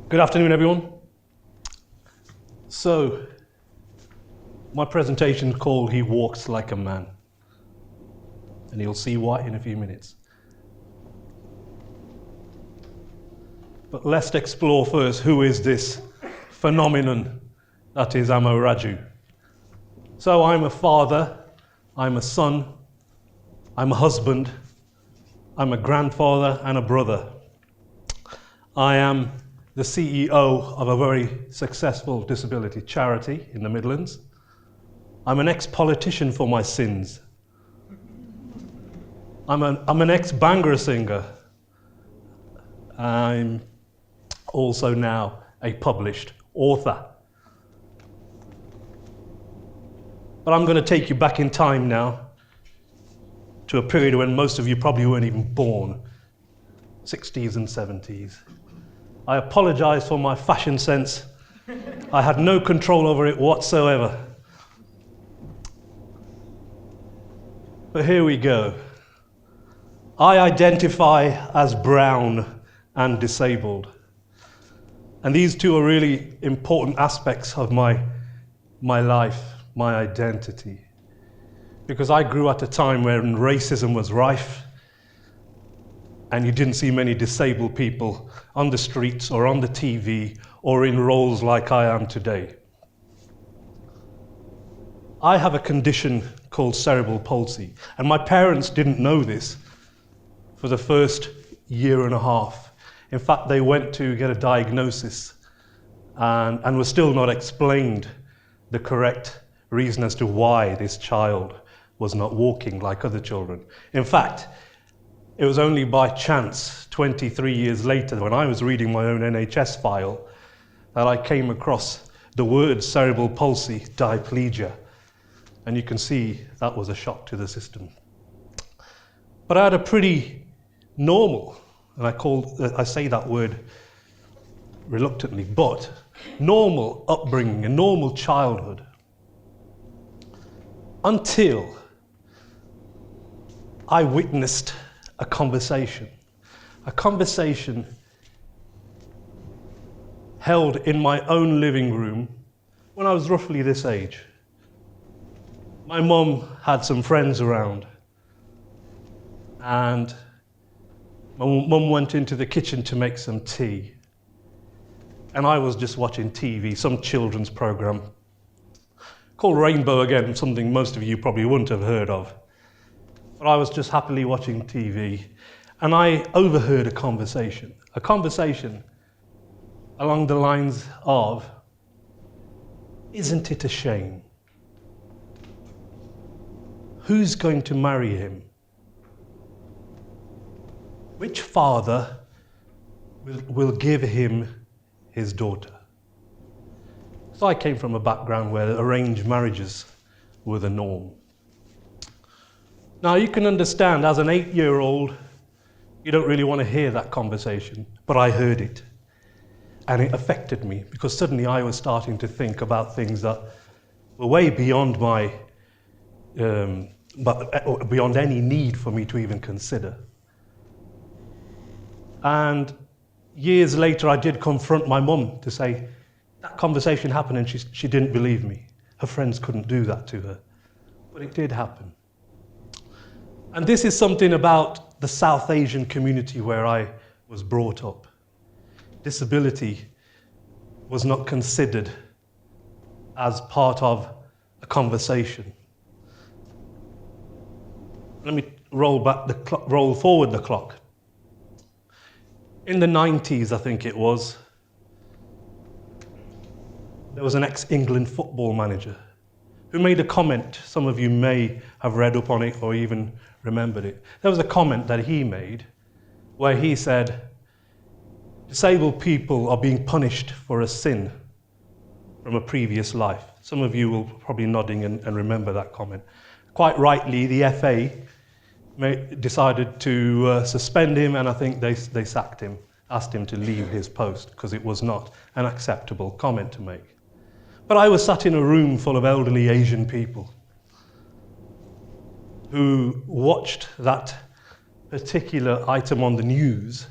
Good afternoon, everyone. So, my presentation is called He Walks Like a Man. And you'll see why in a few minutes. But let's explore first who is this phenomenon that is Raju. So I'm a father, I'm a son, I'm a husband, I'm a grandfather and a brother. I am the CEO of a very successful disability charity in the Midlands. I'm an ex-politician for my sins. I'm an ex-Bhangra singer. I'm also now a published author. But I'm going to take you back in time now to a period when most of you probably weren't even born, 60s and 70s. I apologize for my fashion sense. I had no control over it whatsoever. But here we go. I identify as brown and disabled. And these two are really important aspects of my life, my identity. Because I grew at a time when racism was rife, and you didn't see many disabled people on the streets or on the TV or in roles like I am today. I have a condition called cerebral palsy, and my parents didn't know this for the first year and a half. In fact, they went to get a diagnosis and were still not explained the correct reason as to why this child was not walking like other children. In fact, it was only by chance, 23 years later, when I was reading my own NHS file, that I came across the word cerebral palsy, diplegia. And you can see that was a shock to the system. But I had a pretty normal, and I say that word reluctantly, but normal upbringing, a normal childhood, until I witnessed a conversation held in my own living room when I was roughly this age. My mum had some friends around, and my mum went into the kitchen to make some tea. And I was just watching TV, some children's program called Rainbow Again, something most of you probably wouldn't have heard of. But I was just happily watching TV, and I overheard a conversation along the lines of, "Isn't it a shame? Who's going to marry him? Which father will give him his daughter?" So I came from a background where arranged marriages were the norm. Now you can understand, as an 8-year-old, you don't really want to hear that conversation, but I heard it. And it affected me, because suddenly I was starting to think about things that were way beyond beyond any need for me to even consider. And years later, I did confront my mum to say, that conversation happened, and she didn't believe me. Her friends couldn't do that to her. But it did happen. And this is something about the South Asian community where I was brought up. Disability was not considered as part of a conversation. Let me roll forward the clock. In the 90s, I think it was, there was an ex-England football manager who made a comment. Some of you may have read up on it or even remembered it. There was a comment that he made where he said, disabled people are being punished for a sin from a previous life. Some of you will probably nodding and remember that comment. Quite rightly, the FA decided to suspend him, and I think they sacked him, asked him to leave his post because it was not an acceptable comment to make. But I was sat in a room full of elderly Asian people who watched that particular item on the news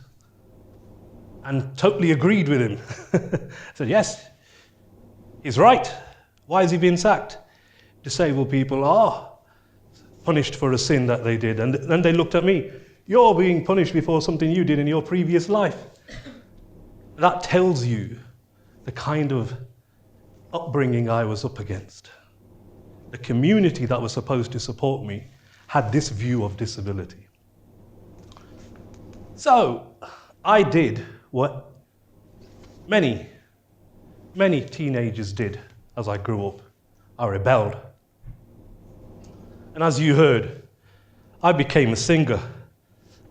and totally agreed with him. I said, yes, he's right. Why is he being sacked? Disabled people are punished for a sin that they did. And then they looked at me. You're being punished before something you did in your previous life. That tells you the kind of upbringing I was up against. The community that was supposed to support me had this view of disability. So I did what many teenagers did as I grew up. I rebelled. And as you heard, I became a singer,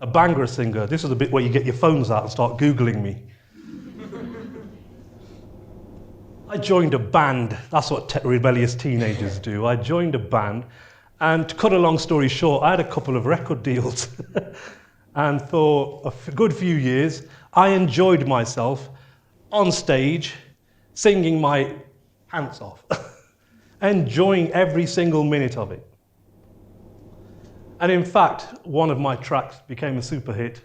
a Bhangra singer. This is the bit where you get your phones out and start Googling me. I joined a band. That's what rebellious teenagers do. I joined a band, and to cut a long story short, I had a couple of record deals. And for a good few years, I enjoyed myself on stage, singing my pants off, enjoying every single minute of it. And in fact, one of my tracks became a super hit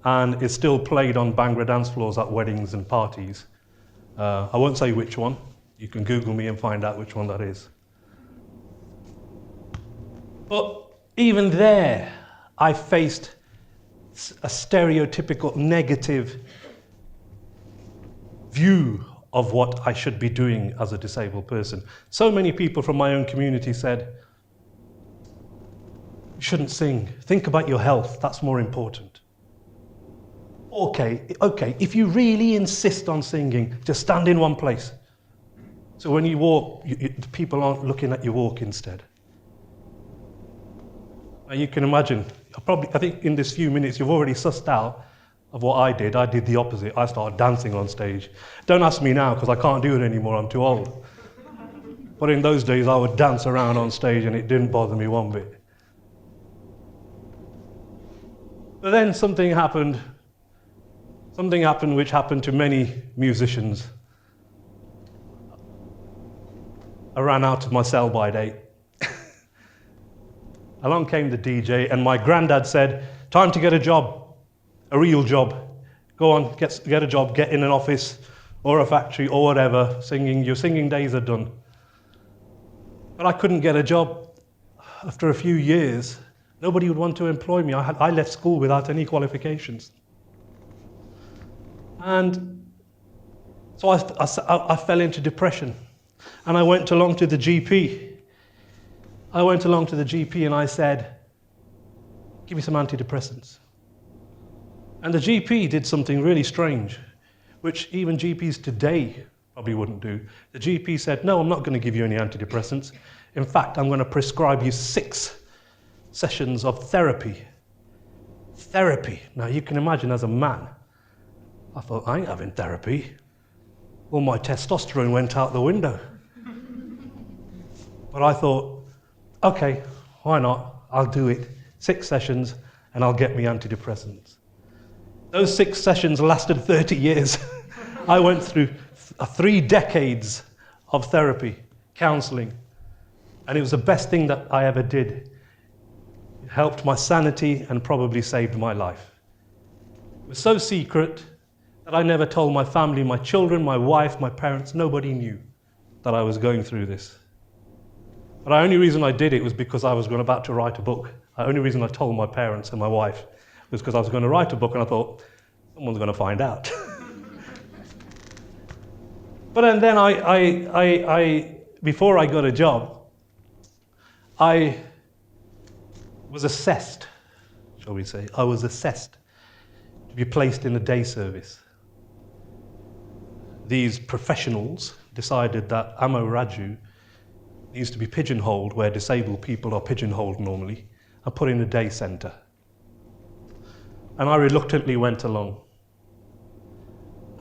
and is still played on Bhangra dance floors at weddings and parties. I won't say which one. You can Google me and find out which one that is. But even there, I faced a stereotypical negative view of what I should be doing as a disabled person. So many people from my own community said, you shouldn't sing. Think about your health. That's more important. Okay, if you really insist on singing, just stand in one place. So when you walk, people aren't looking at you walk instead. Now you can imagine, I think in this few minutes you've already sussed out of what I did. I did the opposite. I started dancing on stage. Don't ask me now because I can't do it anymore, I'm too old. But in those days I would dance around on stage and it didn't bother me one bit. But then something happened which happened to many musicians. I ran out of my sell-by date. Along came the DJ, and my granddad said, time to get a job, a real job. Go on, get a job, get in an office or a factory or whatever, singing, your singing days are done. But I couldn't get a job. After a few years, nobody would want to employ me. I left school without any qualifications. And so I fell into depression. And I went along to the GP. And I said, give me some antidepressants. And the GP did something really strange, which even GPs today probably wouldn't do. The GP said, no, I'm not going to give you any antidepressants. In fact, I'm going to prescribe you 6 sessions of therapy. Therapy. Now you can imagine as a man, I thought, I ain't having therapy. All my testosterone went out the window. But I thought, okay, why not? I'll do it. 6 sessions and I'll get me antidepressants. Those 6 sessions lasted 30 years. I went through 3 decades of therapy, counseling, and it was the best thing that I ever did. It helped my sanity and probably saved my life. It was so secret that I never told my family, my children, my wife, my parents. Nobody knew that I was going through this. But the only reason I did it was because I was about to write a book. The only reason I told my parents and my wife was because I was going to write a book and I thought, someone's going to find out. But then before I got a job, I was assessed, shall we say. I was assessed to be placed in a day service. These professionals decided that Raju needs to be pigeonholed where disabled people are pigeonholed normally and put in a day centre. And I reluctantly went along.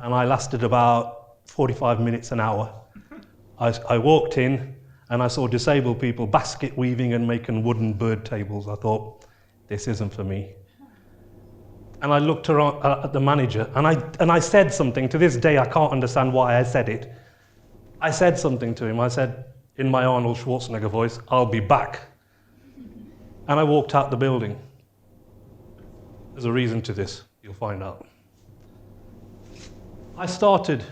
And I lasted about 45 minutes, an hour. I walked in and I saw disabled people basket weaving and making wooden bird tables. I thought, this isn't for me. And I looked around at the manager and I said something. To this day, I can't understand why I said it. I said something to him. I said, in my Arnold Schwarzenegger voice, I'll be back. And I walked out the building. There's a reason to this, you'll find out. I started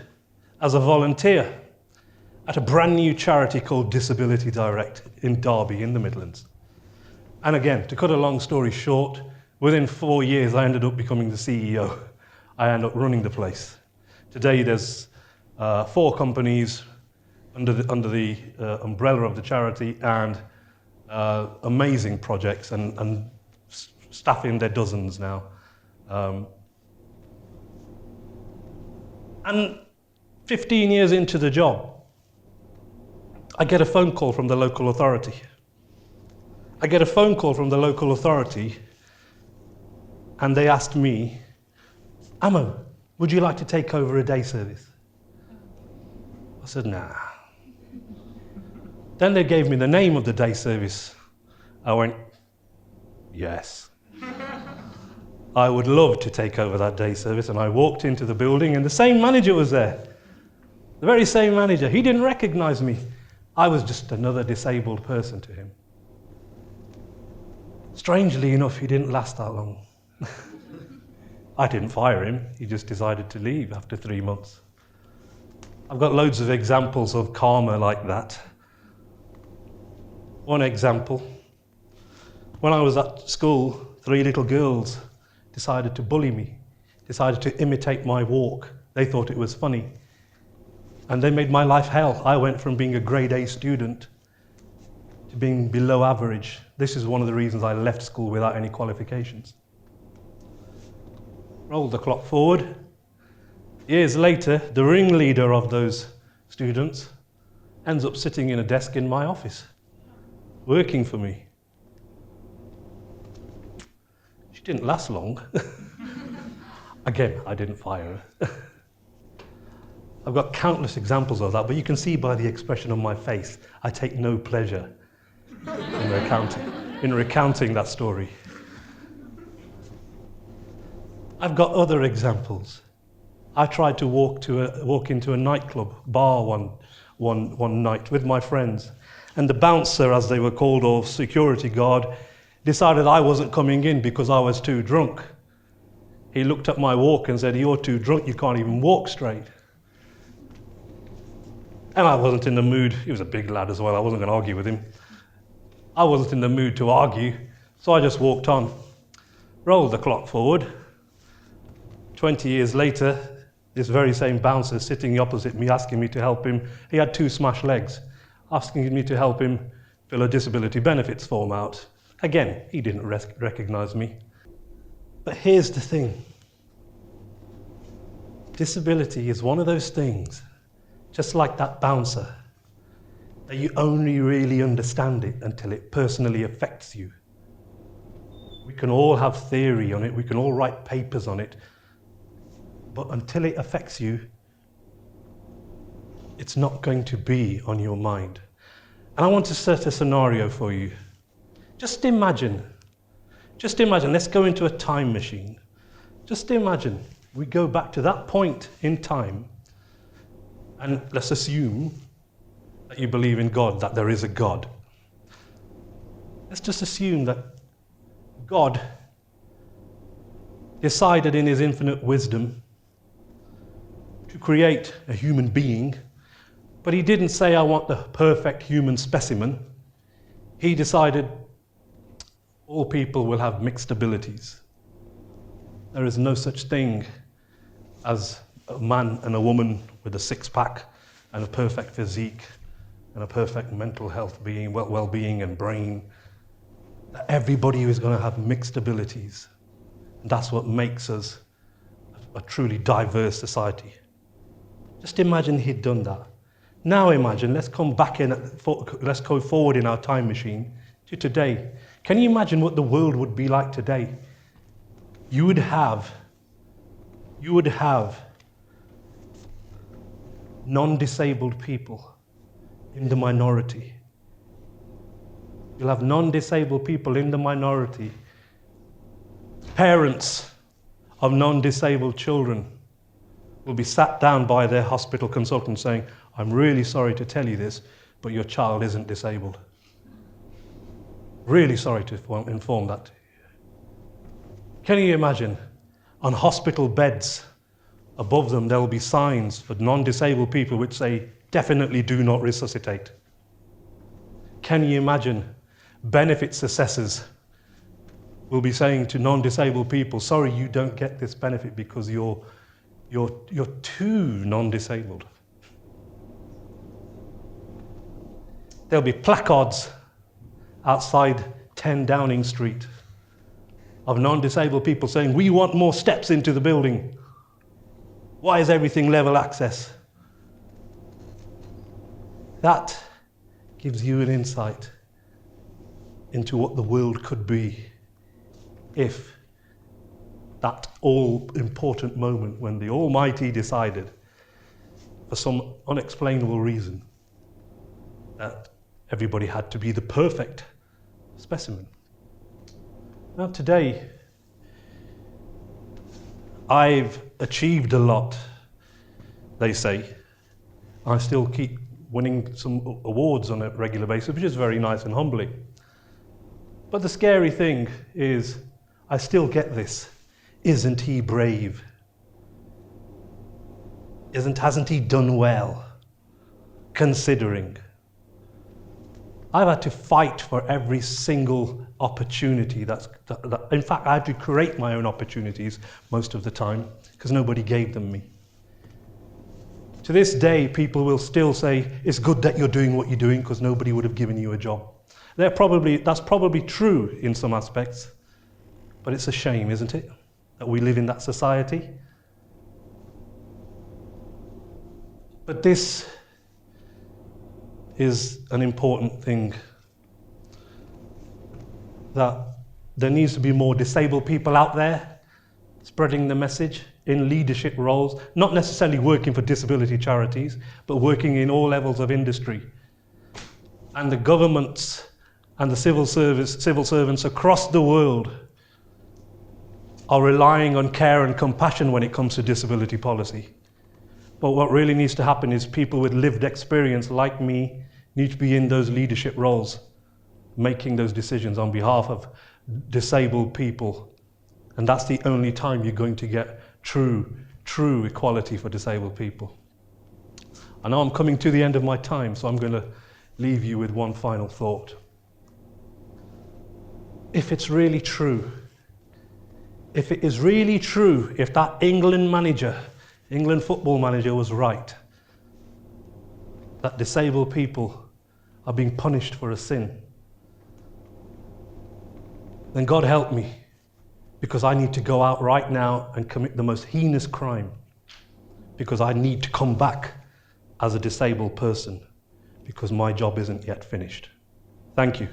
as a volunteer at a brand new charity called Disability Direct in Derby in the Midlands. And again, to cut a long story short, within 4 years I ended up becoming the CEO. I ended up running the place. Today there's 4 companies under the umbrella of the charity, and amazing projects and staff in their dozens now. And 15 years into the job, I get a phone call from the local authority. And they asked me, Amo, would you like to take over a day service? I said, nah. Then they gave me the name of the day service. I went, yes. I would love to take over that day service. And I walked into the building and the same manager was there. The very same manager. He didn't recognize me. I was just another disabled person to him. Strangely enough, he didn't last that long. I didn't fire him. He just decided to leave after 3 months. I've got loads of examples of karma like that. One example, when I was at school, 3 little girls decided to bully me, decided to imitate my walk. They thought it was funny. And they made my life hell. I went from being a grade A student to being below average. This is one of the reasons I left school without any qualifications. Roll the clock forward. Years later, the ringleader of those students ends up sitting in a desk in my office, working for me. She didn't last long. Again, I didn't fire her. I've got countless examples of that, but you can see by the expression on my face, I take no pleasure in recounting that story. I've got other examples. I tried to walk into a nightclub bar one night with my friends, and the bouncer, as they were called, or security guard, decided I wasn't coming in because I was too drunk. He looked at my walk and said, "You're too drunk, you can't even walk straight." And I wasn't in the mood. He was a big lad as well. I wasn't going to argue with him. I wasn't in the mood to argue, so I just walked on. Rolled the clock forward. 20 years later, this very same bouncer sitting opposite me, asking me to help him. He had 2 smashed legs, asking me to help him fill a disability benefits form out. Again, he didn't recognize me. But here's the thing. Disability is one of those things, just like that bouncer, that you only really understand it until it personally affects you. We can all have theory on it, we can all write papers on it, but until it affects you, it's not going to be on your mind. And I want to set a scenario for you. Just imagine, let's go into a time machine. Just imagine we go back to that point in time, and let's assume that you believe in God, that there is a God. Let's just assume that God decided in his infinite wisdom to create a human being, but he didn't say, "I want the perfect human specimen." He decided all people will have mixed abilities. There is no such thing as a man and a woman with a six-pack and a perfect physique and a perfect mental health being, well-being and brain. Everybody is going to have mixed abilities. And that's what makes us a truly diverse society. Just imagine he'd done that. Now imagine, let's go forward in our time machine to today. Can you imagine what the world would be like today? You would have non-disabled people in the minority. You'll have non-disabled people in the minority. Parents of non-disabled children will be sat down by their hospital consultant saying, "I'm really sorry to tell you this, but your child isn't disabled. Really sorry to inform that to you." Can you imagine on hospital beds Above them, there will be signs for non-disabled people which say, definitely do not resuscitate. Can you imagine benefits assessors will be saying to non-disabled people, sorry, you don't get this benefit because you're too non-disabled. There'll be placards outside 10 Downing Street of non-disabled people saying, we want more steps into the building. Why is everything level access? That gives you an insight into what the world could be if that all-important moment when the Almighty decided, for some unexplainable reason, that everybody had to be the perfect specimen. Now today, I've achieved a lot, they say. I still keep winning some awards on a regular basis, which is very nice and humbling. But the scary thing is, I still get this. Isn't he brave? Hasn't he done well? Considering. I've had to fight for every single opportunity in fact, I had to create my own opportunities most of the time because nobody gave them me. To this day, people will still say, it's good that you're doing what you're doing because nobody would have given you a job. That's probably true in some aspects, but it's a shame, isn't it, that we live in that society? But this is an important thing, that there needs to be more disabled people out there spreading the message in leadership roles, not necessarily working for disability charities, but working in all levels of industry. And the governments and the civil servants across the world are relying on care and compassion when it comes to disability policy. But what really needs to happen is people with lived experience like me need to be in those leadership roles, making those decisions on behalf of disabled people. And that's the only time you're going to get true equality for disabled people. I know I'm coming to the end of my time, so I'm going to leave you with one final thought. If it's really true, if it is really true, if that England football manager was right, that disabled people are being punished for a sin, then God help me, because I need to go out right now and commit the most heinous crime, because I need to come back as a disabled person, because my job isn't yet finished. Thank you.